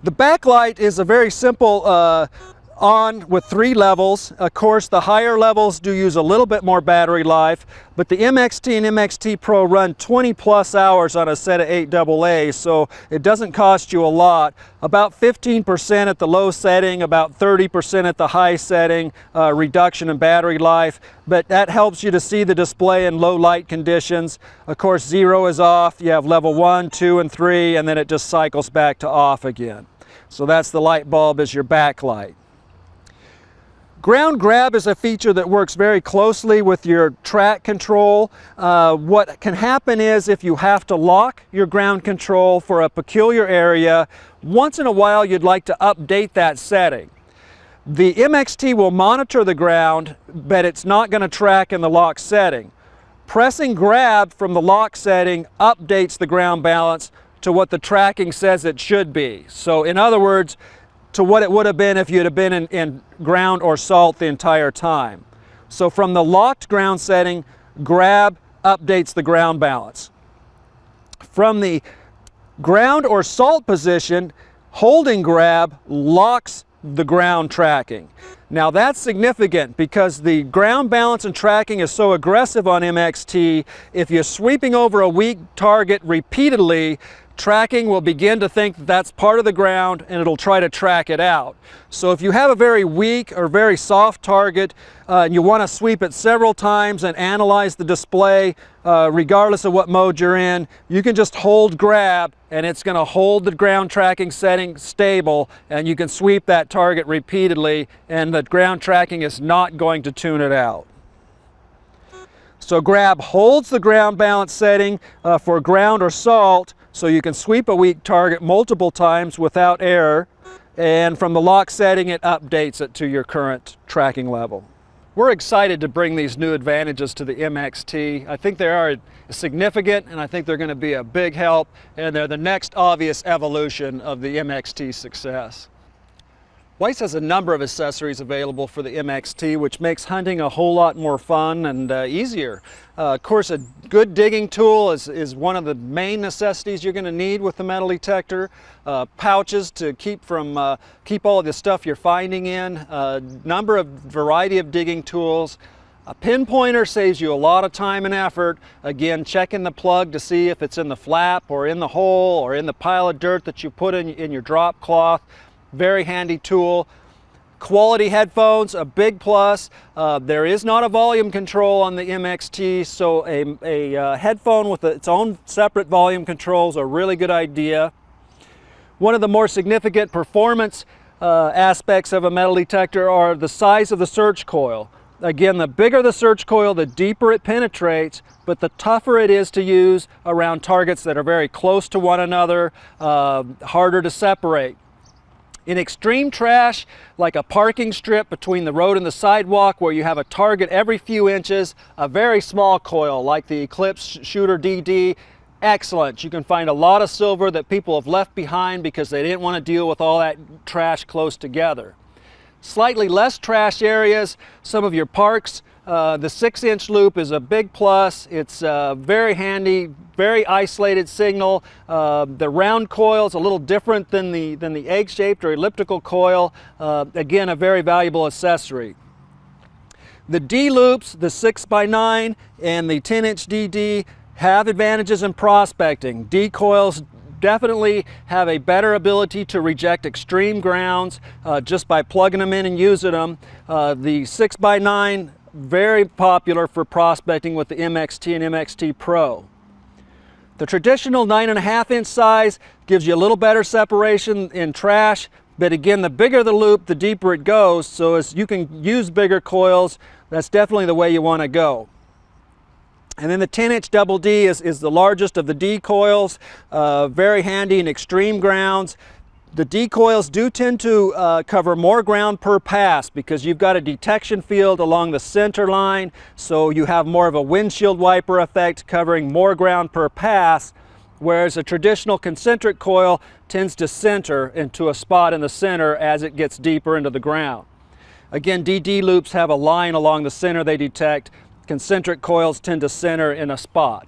The backlight is a very simple on with 3 levels. Of course, the higher levels do use a little bit more battery life, but the MXT and MXT Pro run 20 plus hours on a set of 8 AA, so it doesn't cost you a lot. About 15% at the low setting, about 30% at the high setting, reduction in battery life, but that helps you to see the display in low light conditions. Of course, 0 is off, you have level 1, 2, and 3, and then it just cycles back to off again. So that's the light bulb as your backlight. Ground grab is a feature that works very closely with your track control. What can happen is if you have to lock your ground control for a peculiar area, once in a while you'd like to update that setting. The MXT will monitor the ground, but it's not going to track in the lock setting. Pressing grab from the lock setting updates the ground balance to what the tracking says it should be. So in other words, to what it would have been if you'd have been in ground or salt the entire time. So from the locked ground setting, grab updates the ground balance. From the ground or salt position, holding grab locks the ground tracking. Now that's significant because the ground balance and tracking is so aggressive on MXT, if you're sweeping over a weak target repeatedly, tracking will begin to think that that's part of the ground and it'll try to track it out. So if you have a very weak or very soft target and you want to sweep it several times and analyze the display regardless of what mode you're in, you can just hold grab and it's going to hold the ground tracking setting stable, and you can sweep that target repeatedly and the ground tracking is not going to tune it out. So grab holds the ground balance setting for ground or salt, so you can sweep a weak target multiple times without error, and from the lock setting it updates it to your current tracking level. We're excited to bring these new advantages to the MXT. I think they are significant and I think they're going to be a big help, and they're the next obvious evolution of the MXT success. Weiss has a number of accessories available for the MXT, which makes hunting a whole lot more fun and easier. Of course, a good digging tool is one of the main necessities you're going to need with the metal detector. Pouches to keep all of the stuff you're finding in. Variety of digging tools. A pinpointer saves you a lot of time and effort. Again, checking the plug to see if it's in the flap or in the hole or in the pile of dirt that you put in your drop cloth. Very handy tool. Quality headphones, a big plus. There is not a volume control on the MXT, so a headphone with its own separate volume control is a really good idea. One of the more significant performance aspects of a metal detector are the size of the search coil. Again, the bigger the search coil, the deeper it penetrates, but the tougher it is to use around targets that are very close to one another, harder to separate. In extreme trash, like a parking strip between the road and the sidewalk where you have a target every few inches, a very small coil like the Eclipse Shooter DD, excellent. You can find a lot of silver that people have left behind because they didn't want to deal with all that trash close together. Slightly less trash areas, some of your parks, the 6-inch loop is a big plus. It's very handy, very isolated signal. The round coil is a little different than the egg-shaped or elliptical coil. Again, a very valuable accessory. The D-loops, the 6x9 and the 10-inch DD have advantages in prospecting. D coils definitely have a better ability to reject extreme grounds just by plugging them in and using them. The 6x9, very popular for prospecting with the MXT and MXT Pro. The traditional 9.5-inch size gives you a little better separation in trash, but again, the bigger the loop, the deeper it goes, so as you can use bigger coils, that's definitely the way you want to go. And then the 10-inch Double D is the largest of the D coils, very handy in extreme grounds. The D coils do tend to cover more ground per pass because you've got a detection field along the center line, so you have more of a windshield wiper effect covering more ground per pass, whereas a traditional concentric coil tends to center into a spot in the center as it gets deeper into the ground. Again, DD loops have a line along the center they detect. Concentric coils tend to center in a spot.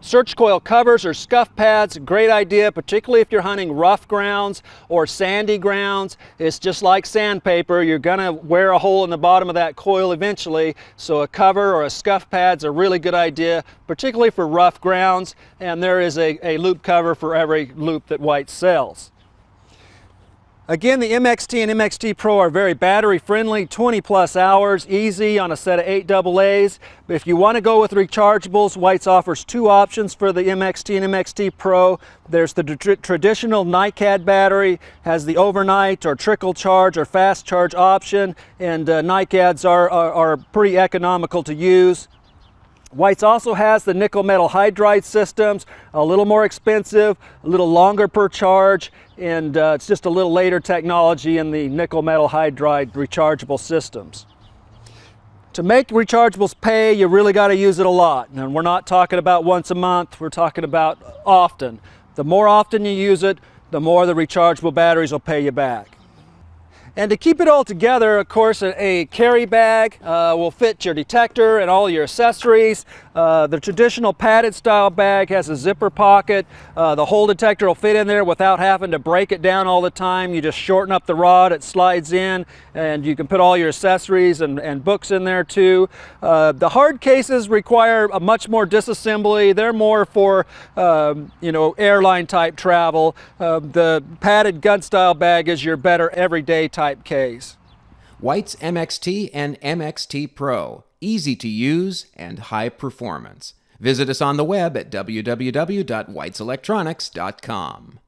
Search coil covers or scuff pads, great idea, particularly if you're hunting rough grounds or sandy grounds. It's just like sandpaper. You're gonna wear a hole in the bottom of that coil eventually, so a cover or a scuff pad's a really good idea, particularly for rough grounds, and there is a loop cover for every loop that White sells. Again, the MXT and MXT Pro are very battery friendly, 20 plus hours, easy on a set of 8 AA's. But if you want to go with rechargeables, White's offers two options for the MXT and MXT Pro. There's the traditional NiCad battery, has the overnight or trickle charge or fast charge option, and NiCads are pretty economical to use. White's also has the nickel metal hydride systems, a little more expensive, a little longer per charge, and it's just a little later technology in the nickel metal hydride rechargeable systems. To make rechargeables pay, you really got to use it a lot. And we're not talking about once a month, we're talking about often. The more often you use it, the more the rechargeable batteries will pay you back. And to keep it all together, of course, a carry bag will fit your detector and all your accessories. The traditional padded style bag has a zipper pocket. The hole detector will fit in there without having to break it down all the time. You just shorten up the rod, it slides in, and you can put all your accessories and books in there too. The hard cases require a much more disassembly. They're more for airline type travel. The padded gun style bag is your better everyday type case. White's MXT and MXT Pro, easy to use and high performance. Visit us on the web at www.whiteselectronics.com.